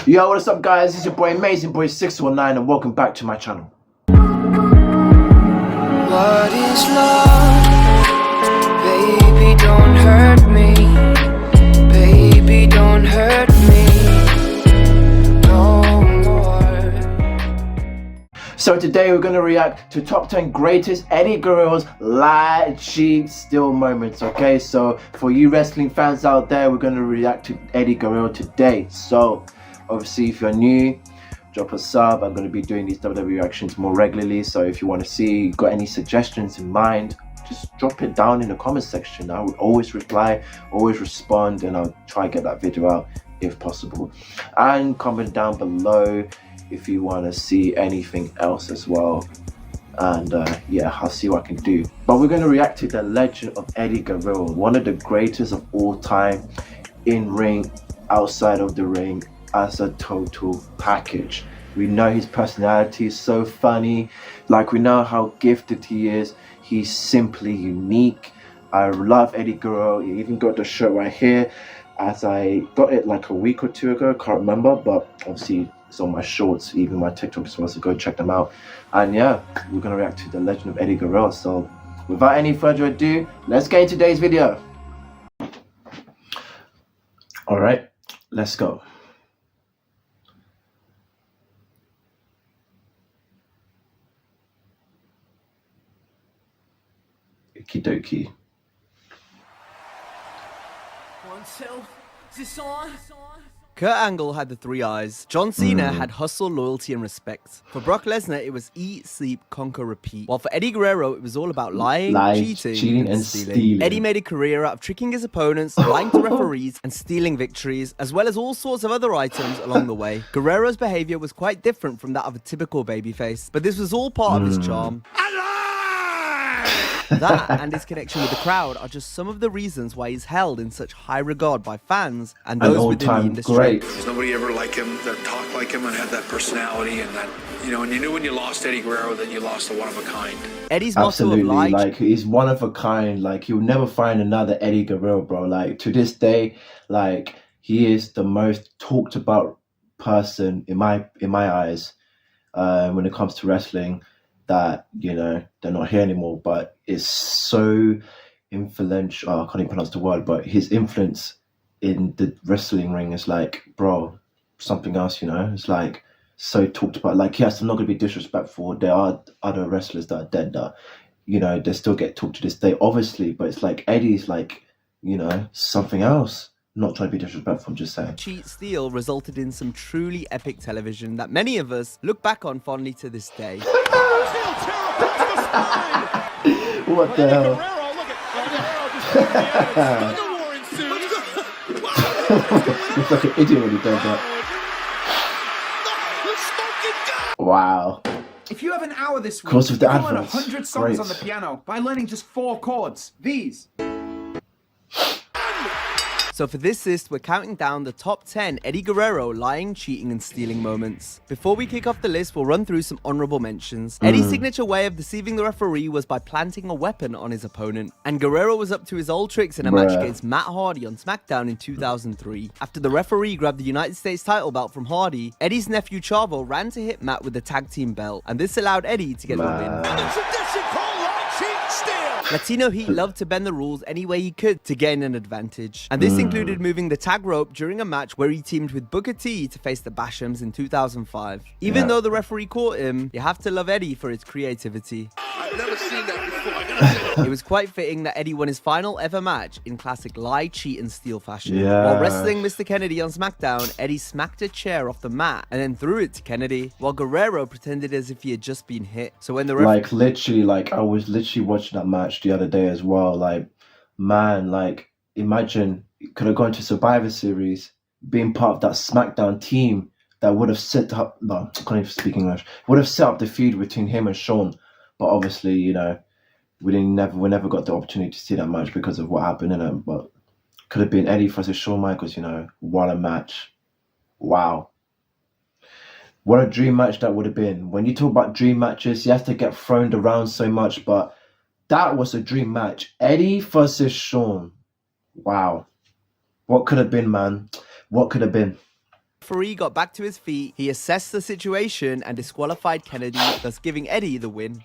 Yo, what's up guys, it's your boy Amazing Boy 619 and welcome back to my channel. What is love? Baby, don't hurt me. Baby, don't hurt me no more. So today we're going to react to top 10 greatest Eddie Guerrero's lie, cheat, steal moments, okay? So for you wrestling fans out there, we're going to react to Eddie Guerrero today. So obviously if you're new, drop a sub. I'm going to be doing these WWE reactions more regularly, so if you want to see, got any suggestions in mind, just drop it down in the comment section. I will always reply, always respond, and I'll try to get that video out if possible. And comment down below if you want to see anything else as well, and yeah, I'll see what I can do. But we're going to react to the legend of Eddie Guerrero, one of the greatest of all time, in ring, outside of the ring, as a total package. We know his personality is so funny, like we know how gifted he is. He's simply unique. I love Eddie Guerrero. He even got the shirt right here, as I got it like a week or two ago, can't remember, but obviously it's on my shorts, even my TikTok as well, so go check them out. And yeah, we're gonna react to the legend of Eddie Guerrero. So without any further ado, let's get into today's video. All right, let's go. Okie dokie. 1, 2, is this on? Kurt Angle had the three eyes. John Cena had hustle, loyalty, and respect. For Brock Lesnar, it was eat, sleep, conquer, repeat. While for Eddie Guerrero, it was all about lying, cheating, and stealing. Eddie made a career out of tricking his opponents, lying to referees, and stealing victories, as well as all sorts of other items along the way. Guerrero's behavior was quite different from that of a typical babyface, but this was all part of his charm. That and his connection with the crowd are just some of the reasons why he's held in such high regard by fans and those within the industry. Great. There's nobody ever like him that talked like him and had that personality, and that, you know, and you knew when you lost Eddie Guerrero that you lost a one of a kind. Eddie's motto of life, like he's one of a kind. Like you'll never find another Eddie Guerrero, bro. Like to this day, like he is the most talked about person in my eyes when it comes to wrestling. That, you know, they're not here anymore, but it's so influential. I can't even pronounce the word, but his influence in the wrestling ring is like, bro, something else, you know. It's like so talked about. Like, yes, I'm not gonna be disrespectful. There are other wrestlers that are dead that, you know, they still get talked to this day, obviously, but it's like Eddie's like, you know, something else. Not trying to be disrespectful, I'm just saying. Cheat Steal resulted in some truly epic television that many of us look back on fondly to this day. What the hell? Looks like an idiot when he does that. Wow. If you have an hour this week, Because of the you can learn adverts. 100 songs Great. on the piano by learning just 4 chords. These. So for this list, we're counting down the top 10 Eddie Guerrero lying, cheating, and stealing moments. Before we kick off the list, we'll run through some honorable mentions. Eddie's signature way of deceiving the referee was by planting a weapon on his opponent. And Guerrero was up to his old tricks in a match against Matt Hardy on SmackDown in 2003. After the referee grabbed the United States title belt from Hardy, Eddie's nephew Chavo ran to hit Matt with the tag team belt. And this allowed Eddie to get the win. Latino Heat loved to bend the rules any way he could to gain an advantage. And this included moving the tag rope during a match where he teamed with Booker T to face the Bashams in 2005. Even though the referee caught him, you have to love Eddie for his creativity. I've never seen that before. It was quite fitting that Eddie won his final ever match in classic lie, cheat, and steal fashion. Yeah. While wrestling Mr. Kennedy on SmackDown, Eddie smacked a chair off the mat and then threw it to Kennedy, while Guerrero pretended as if he had just been hit. So when the like literally, like I was literally watching that match the other day as well. Like, man, like imagine could have gone to Survivor Series, being part of that SmackDown team that would have set up. No, I can't even speak English. Would have set up the feud between him and Shawn, but obviously, you know, we never got the opportunity to see that match because of what happened in it. But could have been Eddie versus Shawn Michaels. You know, what a match! Wow. What a dream match that would have been. When you talk about dream matches, you have to get thrown around so much, but that was a dream match. Eddie versus Shawn. Wow. What could have been, man? What could have been? referee got back to his feet, he assessed the situation and disqualified Kennedy, thus giving Eddie the win.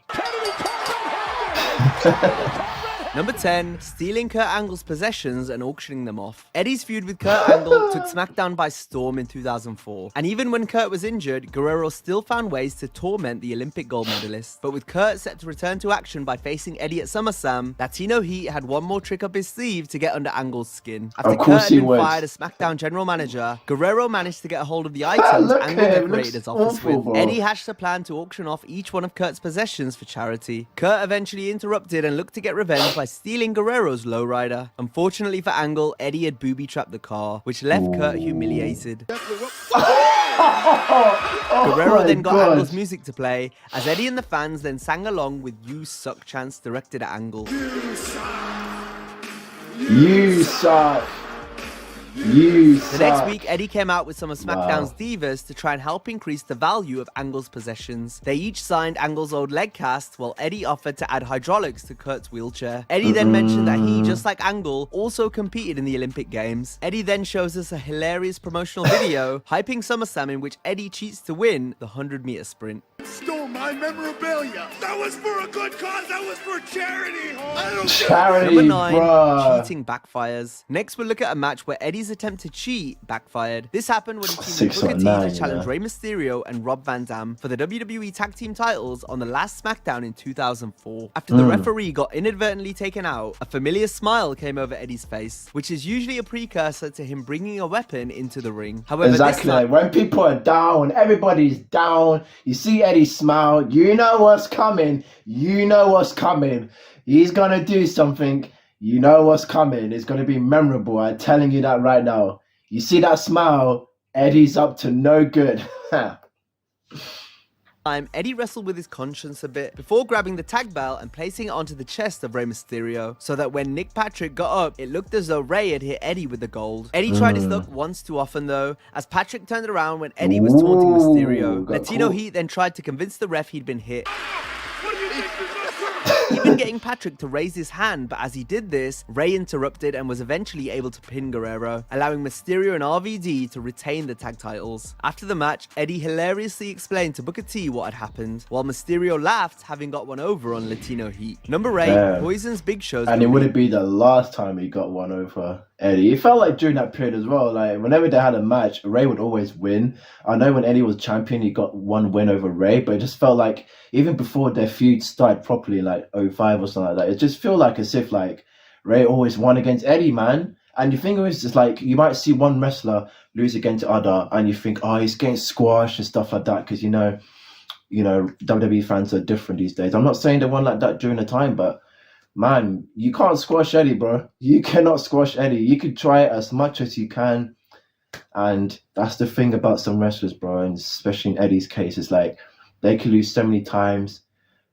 Number 10, stealing Kurt Angle's possessions and auctioning them off. Eddie's feud with Kurt Angle took SmackDown by storm in 2004. And even when Kurt was injured, Guerrero still found ways to torment the Olympic gold medalist. But with Kurt set to return to action by facing Eddie at SummerSlam, Latino Heat had one more trick up his sleeve to get under Angle's skin. After Kurt had been fired as SmackDown general manager, Guerrero managed to get a hold of the items Angle decorated his office with. Bro. Eddie hatched a plan to auction off each one of Kurt's possessions for charity. Kurt eventually interrupted and looked to get revenge by stealing Guerrero's lowrider. Unfortunately for Angle, Eddie had booby-trapped the car, which left Kurt humiliated. Guerrero then got Angle's music to play, as Eddie and the fans then sang along with "You Suck" chants directed at Angle. You suck. You suck. The next week, Eddie came out with some of SmackDown's divas to try and help increase the value of Angle's possessions. They each signed Angle's old leg cast, while Eddie offered to add hydraulics to Kurt's wheelchair. Eddie then mentioned that he, just like Angle, also competed in the Olympic Games. Eddie then shows us a hilarious promotional video, hyping SummerSlam in which Eddie cheats to win the 100-meter sprint. Stole my memorabilia. That was for a good cause. That was for charity. Charity, Number 9, bruh. cheating backfires. Next, we'll look at a match where Eddie's attempt to cheat backfired. This happened when he teamed with Booker T to challenge Rey Mysterio and Rob Van Dam for the WWE Tag Team titles on the last SmackDown in 2004. After the referee got inadvertently taken out, a familiar smile came over Eddie's face, which is usually a precursor to him bringing a weapon into the ring. However, exactly. Like when people are down, when everybody's down, you see Eddie smile, you know what's coming. You know what's coming. He's gonna do something. You know what's coming. It's gonna be memorable. I'm telling you that right now. You see that smile, Eddie's up to no good. Eddie wrestled with his conscience a bit before grabbing the tag belt and placing it onto the chest of Rey Mysterio, so that when Nick Patrick got up, it looked as though Rey had hit Eddie with the gold. Eddie tried his luck once too often though, as Patrick turned around when Eddie was taunting Mysterio. Latino Heat then tried to convince the ref he'd been hit, even getting Patrick to raise his hand, but as he did this, Rey interrupted and was eventually able to pin Guerrero, allowing Mysterio and RVD to retain the tag titles. After the match, Eddie hilariously explained to Booker T what had happened, while Mysterio laughed, having got one over on Latino Heat. Number 8, Poison's Big Show's and it wouldn't be the last time he got one over Eddie. It felt like during that period as well, like whenever they had a match, Rey would always win. I know when Eddie was champion, he got one win over Rey, but it just felt like even before their feud started properly, like 05 or something like that, it just felt like as if like Rey always won against Eddie, man. And the thing is, just like you might see one wrestler lose against the other, and you think, oh, he's getting squashed and stuff like that, because you know, WWE fans are different these days. I'm not saying they won like that during the time, but man, you can't squash Eddie, bro. You cannot squash Eddie. You could try it as much as you can, and that's the thing about some wrestlers, bro, and especially in Eddie's case, is like they can lose so many times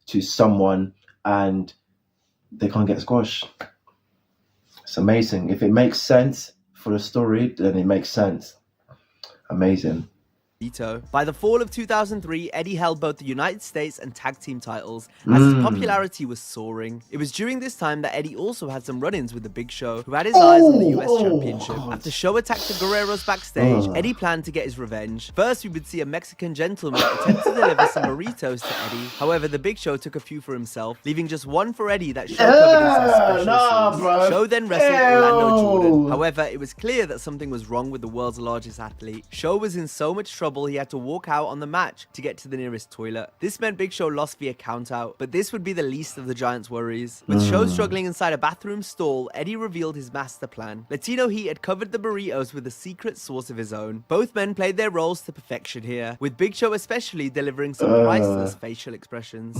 to someone and they can't get squashed. It's amazing. If it makes sense for the story, then it makes sense. Amazing. By the fall of 2003, Eddie held both the United States and tag team titles, as his popularity was soaring. It was during this time that Eddie also had some run-ins with the Big Show, who had his eyes on the US Championship. God. After Show attacked the Guerreros backstage, Eddie planned to get his revenge. First, we would see a Mexican gentleman attempt to deliver some burritos to Eddie. However, the Big Show took a few for himself, leaving just one for Eddie that Show covered in some special sauce. Bro. Show then wrestled Orlando Jordan. However, it was clear that something was wrong with the world's largest athlete. Show was in so much trouble he had to walk out on the match to get to the nearest toilet. This meant Big Show lost via countout, but this would be the least of the Giants' worries. With Show struggling inside a bathroom stall, Eddie revealed his master plan. Latino Heat had covered the burritos with a secret sauce of his own. Both men played their roles to perfection here, with Big Show especially delivering some priceless facial expressions.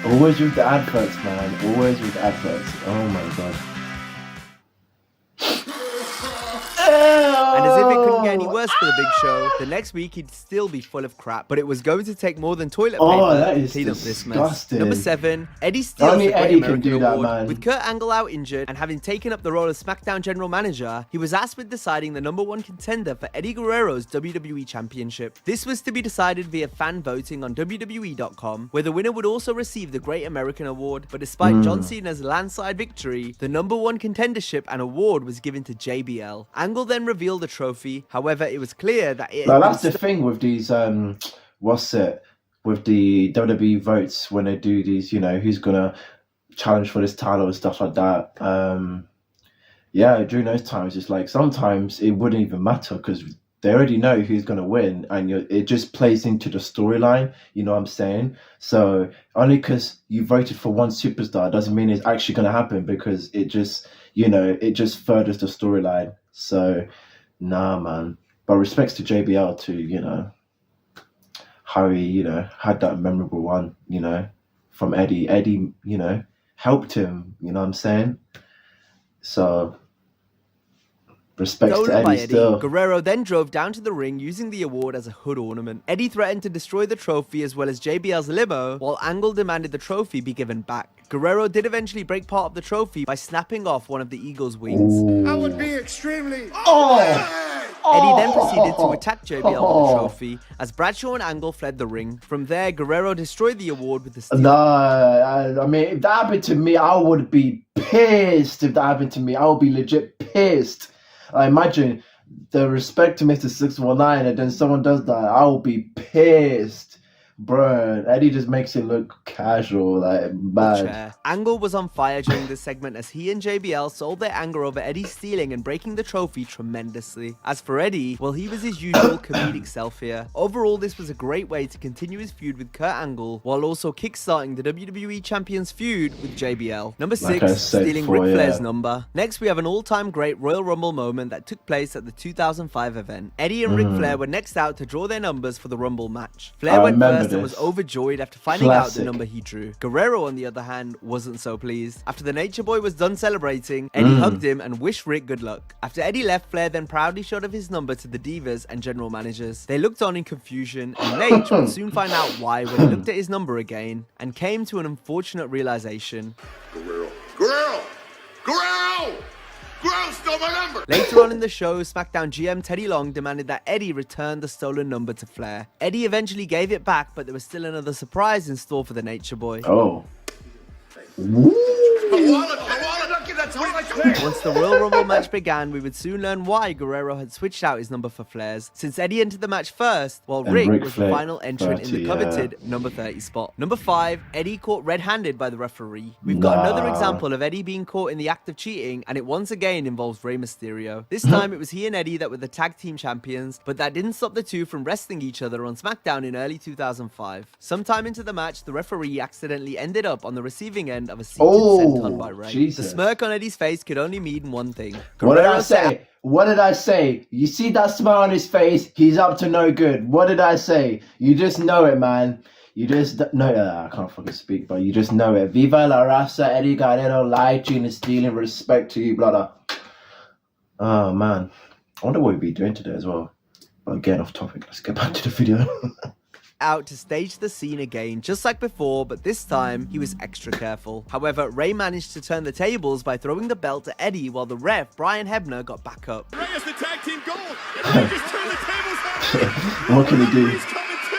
Always with the adverts, man. Always with the adverts. Oh my god. And as if it couldn't get any worse, worse for the Big Show, the next week he'd still be full of crap, but it was going to take more than toilet paper to clean up this mess. Disgusting. Number 7, Eddie steals Only the Great Eddie can American do that, Award. man. With Kurt Angle out injured and having taken up the role of SmackDown General Manager, he was asked with deciding the number 1 contender for Eddie Guerrero's WWE Championship. This was to be decided via fan voting on WWE.com, where the winner would also receive the Great American Award, but despite John Cena's landslide victory, the number 1 contendership and award was given to JBL. Angle then revealed the trophy, however it was clear that it Now, that's the thing with these, with the WWE votes when they do these, who's gonna challenge for this title and stuff like that. Yeah, during those times, it's like sometimes it wouldn't even matter because they already know who's gonna win, and it just plays into the storyline. You know what I'm saying? So only because you voted for one superstar doesn't mean it's actually gonna happen, because it just, it just furthers the storyline. So, nah, man. But respects to JBL too, how he, had that memorable one, from Eddie. Eddie, helped him, you know what I'm saying? So, respects to Stolen by Eddie Eddie, still. Guerrero then drove down to the ring using the award as a hood ornament. Eddie threatened to destroy the trophy as well as JBL's limo, while Angle demanded the trophy be given back. Guerrero did eventually break part of the trophy by snapping off one of the eagle's wings. I would be extremely. Eddie then proceeded to attack JBL with the trophy as Bradshaw and Angle fled the ring. From there, Guerrero destroyed the award with the steel. Nah, I mean, if that happened to me, I would be pissed. If that happened to me, I would be legit pissed. I imagine the respect to Mr. 619, and then someone does that, I will be pissed. Bro, Eddie just makes it look casual, like bad. Angle was on fire during this segment as he and JBL sold their anger over Eddie stealing and breaking the trophy tremendously. As for Eddie, well, he was his usual comedic self here. Overall, this was a great way to continue his feud with Kurt Angle while also kickstarting the WWE Champion's feud with JBL. Number 6, stealing Ric Flair's number. Next, we have an all-time great Royal Rumble moment that took place at the 2005 event. Eddie and Ric Flair were next out to draw their numbers for the Rumble match. Flair went first and was overjoyed after finding out the number he drew. Guerrero, on the other hand, wasn't so pleased. After the Nature Boy was done celebrating, Eddie hugged him and wished Rick good luck. After Eddie left, Flair then proudly showed off his number to the Divas and general managers. They looked on in confusion, and Nate would soon find out why when he looked at his number again and came to an unfortunate realization. Guerrero! Guerrero stole my number! Later on in the show, SmackDown GM Teddy Long demanded that Eddie return the stolen number to Flair. Eddie eventually gave it back, but there was still another surprise in store for the Nature Boy. Oh. My wallet, that's all I can. Once the Royal Rumble match began, we would soon learn why Guerrero had switched out his number for Flair's, since Eddie entered the match first, while Rick was the final entrant in the coveted number 30 spot. Number 5, Eddie caught red-handed by the referee. We've got another example of Eddie being caught in the act of cheating, and it once again involves Rey Mysterio. This time, it was he and Eddie that were the tag team champions, but that didn't stop the two from wrestling each other on SmackDown in early 2005. Sometime into the match, the referee accidentally ended up on the receiving end of a seated senton by Rey. Jesus. The smirk on Eddie's face could only mean one thing. What did I say? What did I say? You see that smile on his face? He's up to no good. What did I say? You just know it, man. You just know it. I can't fucking speak, but you just know it. Viva la raza, Eddie Guerrero, lying, cheating, and stealing, respect to you, brother. Oh, man. I wonder what we'd be doing today as well. But getting off topic, let's get back to the video. Out to stage the scene again, just like before, but this time he was extra careful. However, Rey managed to turn the tables by throwing the belt to Eddie while the ref, Brian Hebner, got back up. Rey has the tag team gold. And Rey just turned the tables on. What can he do? He's coming too.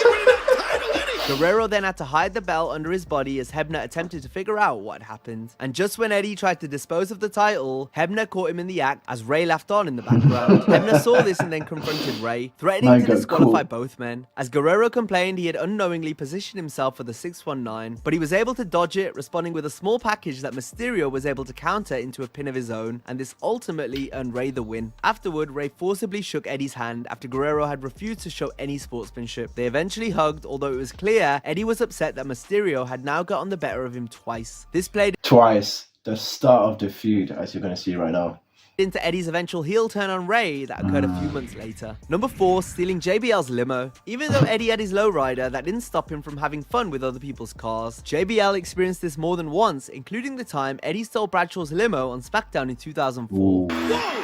Get rid of that title, Eddie. Guerrero then had to hide the belt under his body as Hebner attempted to figure out what had happened. And just when Eddie tried to dispose of the title, Hebner caught him in the act as Rey laughed on in the background. Hebner saw this and then confronted Rey, threatening to disqualify both men. As Guerrero complained, he had unknowingly positioned himself for the 619, but he was able to dodge it, responding with a small package that Mysterio was able to counter into a pin of his own, and this ultimately earned Rey the win. Afterward, Rey forcibly shook Eddie's hand after Guerrero had refused to show any sportsmanship. They eventually hugged, although it was clear Eddie was upset that Mysterio had now gotten the better of him twice. This played Twice. The start of the feud, as you're going to see right now. into Eddie's eventual heel turn on Rey that occurred a few months later. Number 4, stealing JBL's limo. Even though Eddie had his lowrider, that didn't stop him from having fun with other people's cars. JBL experienced this more than once, including the time Eddie stole Bradshaw's limo on SmackDown in 2004. Whoa!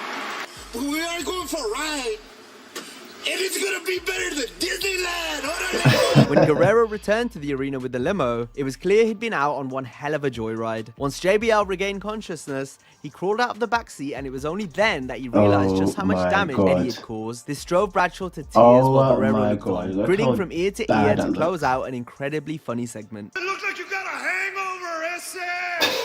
We are going for a ride. And it's gonna be better than Disneyland. Órale. When Guerrero returned to the arena with the limo, it was clear he'd been out on one hell of a joyride. Once JBL regained consciousness, he crawled out of the backseat, and it was only then that he realized just how much damage Eddie had caused. This drove Bradshaw to tears while Guerrero looked on, grinning from ear to ear to close out an incredibly funny segment. It looks like you got a hangover, ese.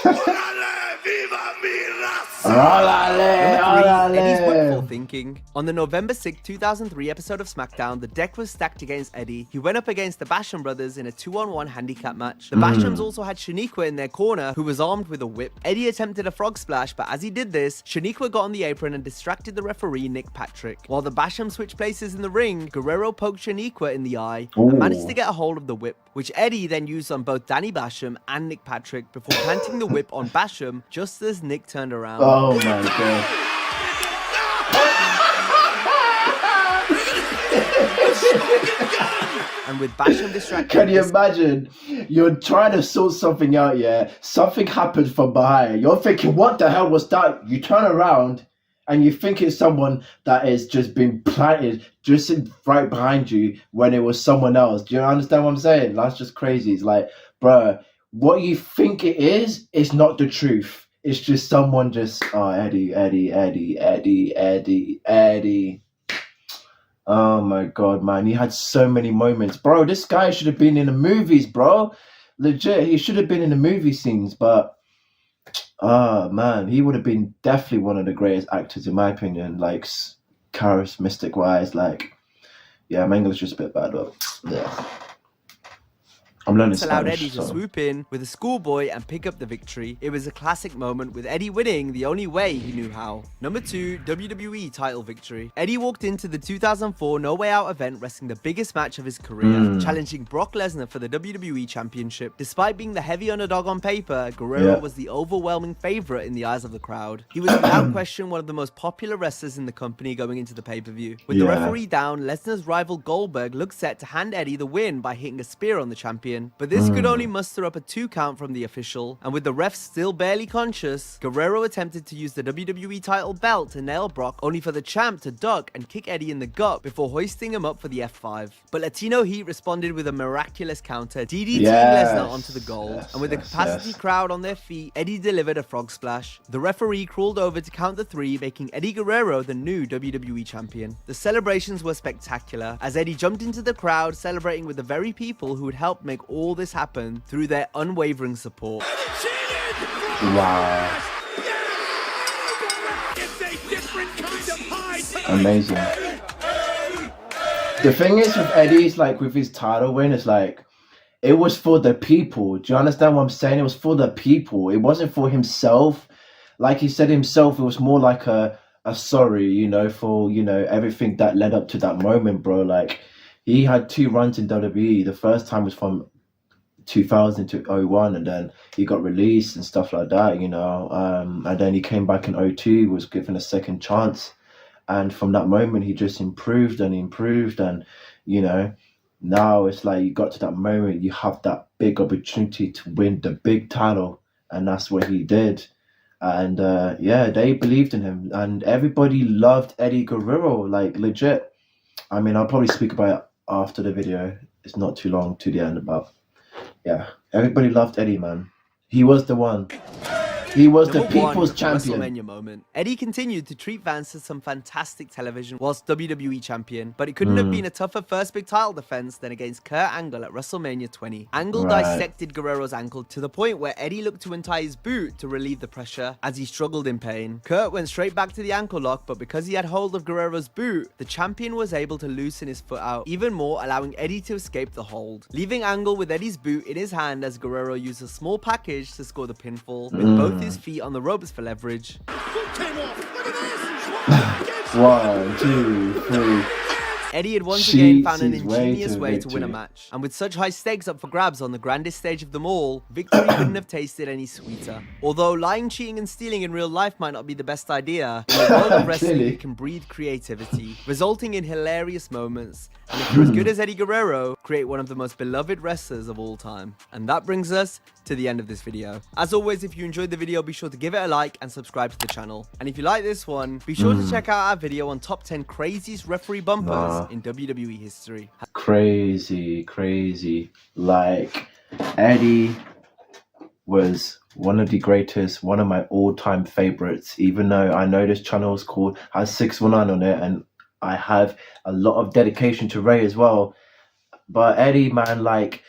Órale, viva mi raza. Number 3, Eddie's wishful thinking. On the November 6, 2003 episode of SmackDown, the deck was stacked against Eddie. He went up against the Basham brothers in a 2-on-1 handicap match. The Bashams also had Shaniqua in their corner, who was armed with a whip. Eddie attempted a frog splash, but as he did this, Shaniqua got on the apron and distracted the referee, Nick Patrick. While the Basham switched places in the ring, Guerrero poked Shaniqua in the eye and managed to get a hold of the whip, which Eddie then used on both Danny Basham and Nick Patrick before planting the whip on Basham just as Nick turned around. Oh my god. And with Basham distracted... Can you imagine? You're trying to sort something out, yeah? Something happens from behind. You're thinking, what the hell was that? You turn around and you think it's someone that is just been planted just right behind you when it was someone else. Do you understand what I'm saying? That's just crazy. It's like, bruh, what you think it is not the truth. It's just someone just, oh, Eddie. Oh my god, man. He had so many moments. Bro, this guy should have been in the movies, bro. Legit, he should have been in the movie scenes, but man, he would have been definitely one of the greatest actors in my opinion, like charismatic wise. Like, yeah, my English is just a bit bad, but yeah. I'm learning Spanish, allowed Eddie to swoop in with a schoolboy and pick up the victory. It was a classic moment with Eddie winning the only way he knew how. Number 2, WWE title victory. Eddie walked into the 2004 No Way Out event wrestling the biggest match of his career, challenging Brock Lesnar for the WWE Championship. Despite being the heavy underdog on paper, Guerrero was the overwhelming favorite in the eyes of the crowd. He was without question one of the most popular wrestlers in the company going into the pay-per-view. With the referee down, Lesnar's rival Goldberg looked set to hand Eddie the win by hitting a spear on the champion. But this could only muster up a 2 count from the official, and with the ref still barely conscious, Guerrero attempted to use the WWE title belt to nail Brock, only for the champ to duck and kick Eddie in the gut before hoisting him up for the F5. But Latino Heat responded with a miraculous counter, DDTing Lesnar onto the gold, and with the capacity crowd on their feet, Eddie delivered a frog splash. The referee crawled over to count the 3, making Eddie Guerrero the new WWE champion. The celebrations were spectacular, as Eddie jumped into the crowd celebrating with the very people who had helped make all this happen through their unwavering support. Wow. Amazing. The thing is with Eddie's, like with his title win, it's like, it was for the people. Do you understand what I'm saying? It was for the people. It wasn't for himself. Like he said himself, it was more like a sorry, you know, for, you know, everything that led up to that moment, bro. Like, he had 2 runs in WWE. The first time was from 2000 to 01, and then he got released and stuff like that, you know, and then he came back in 02, was given a second chance, and from that moment he just improved, and you know, now it's like you got to that moment, you have that big opportunity to win the big title, and that's what he did. And yeah, they believed in him, and everybody loved Eddie Guerrero, like legit. I mean, I'll probably speak about it after the video. It's not too long to the end, about yeah, everybody loved Eddie, man. He was the one. He was the people's champion. WrestleMania moment. Eddie continued to treat Vance to some fantastic television whilst WWE champion, but it couldn't have been a tougher first big title defense than against Kurt Angle at WrestleMania 20. Angle dissected Guerrero's ankle to the point where Eddie looked to untie his boot to relieve the pressure as he struggled in pain. Kurt went straight back to the ankle lock, but because he had hold of Guerrero's boot, the champion was able to loosen his foot out even more, allowing Eddie to escape the hold, leaving Angle with Eddie's boot in his hand as Guerrero used a small package to score the pinfall, with both his feet on the ropes for leverage. 1, 2, 3. Eddie had once again found an ingenious way to win a match, and with such high stakes up for grabs on the grandest stage of them all, victory couldn't have tasted any sweeter. Although lying, cheating and stealing in real life might not be the best idea, in the world of wrestling it can breed creativity, resulting in hilarious moments, and if you're as good as Eddie Guerrero, create one of the most beloved wrestlers of all time. And that brings us to the end of this video. As always, if you enjoyed the video, be sure to give it a like and subscribe to the channel. And if you like this one, be sure to check out our video on top 10 craziest referee bumpers in WWE history. Crazy. Like, Eddie was one of the greatest, one of my all-time favorites, even though I know this channel is called, has 619 on it, and I have a lot of dedication to Ray as well. But Eddie, man, like,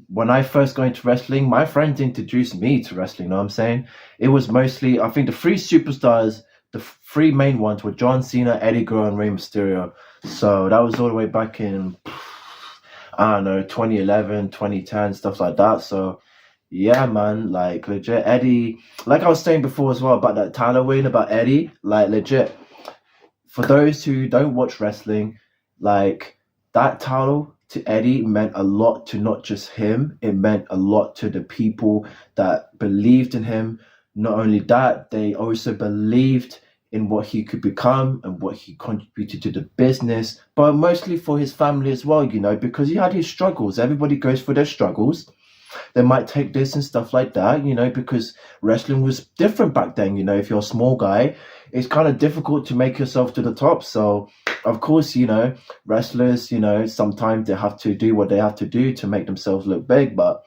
when I first got into wrestling, my friends introduced me to wrestling, you know what I'm saying? It was mostly, I think the three superstars, the three main ones were John Cena, Eddie Guerrero, and Rey Mysterio. So that was all the way back in, I don't know, 2011, 2010, stuff like that. So yeah, man, like, legit, Eddie, like I was saying before as well about that title win, about Eddie, like, legit, for those who don't watch wrestling, like, that title to Eddie meant a lot to not just him, it meant a lot to the people that believed in him. Not only that, they also believed in what he could become and what he contributed to the business, but mostly for his family as well, you know, because he had his struggles. Everybody goes through their struggles. They might take this and stuff like that, you know, because wrestling was different back then. You know, if you're a small guy, it's kind of difficult to make yourself to the top. So, of course, you know, wrestlers, you know, sometimes they have to do what they have to do to make themselves look big. But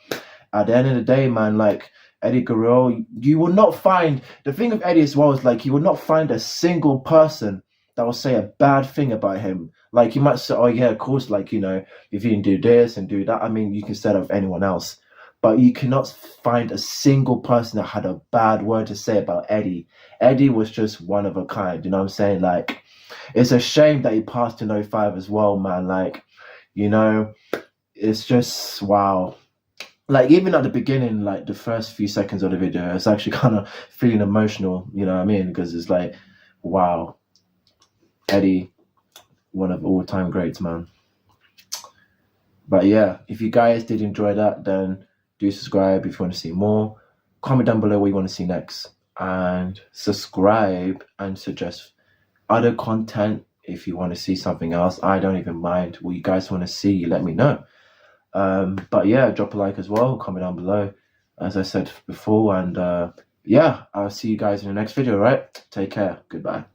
at the end of the day, man, like, Eddie Guerrero, you will not find, the thing of Eddie as well is, like, you will not find a single person that will say a bad thing about him. Like, you might say, oh yeah, of course, like, you know, if you can do this and do that, I mean, you can say that of anyone else. But you cannot find a single person that had a bad word to say about Eddie. Eddie was just one of a kind, you know what I'm saying? Like, it's a shame that he passed in 05 as well, man. Like, you know, it's just, wow. Like, even at the beginning, like, the first few seconds of the video, it's actually kind of feeling emotional, you know what I mean? Because it's like, wow. Eddie, one of all-time greats, man. But yeah, if you guys did enjoy that, then do subscribe if you want to see more. Comment down below what you want to see next. And subscribe and suggest other content if you want to see something else. I don't even mind what you guys want to see. Let me know. But yeah, drop a like as well. Comment down below, as I said before. And yeah, I'll see you guys in the next video, right? Take care. Goodbye.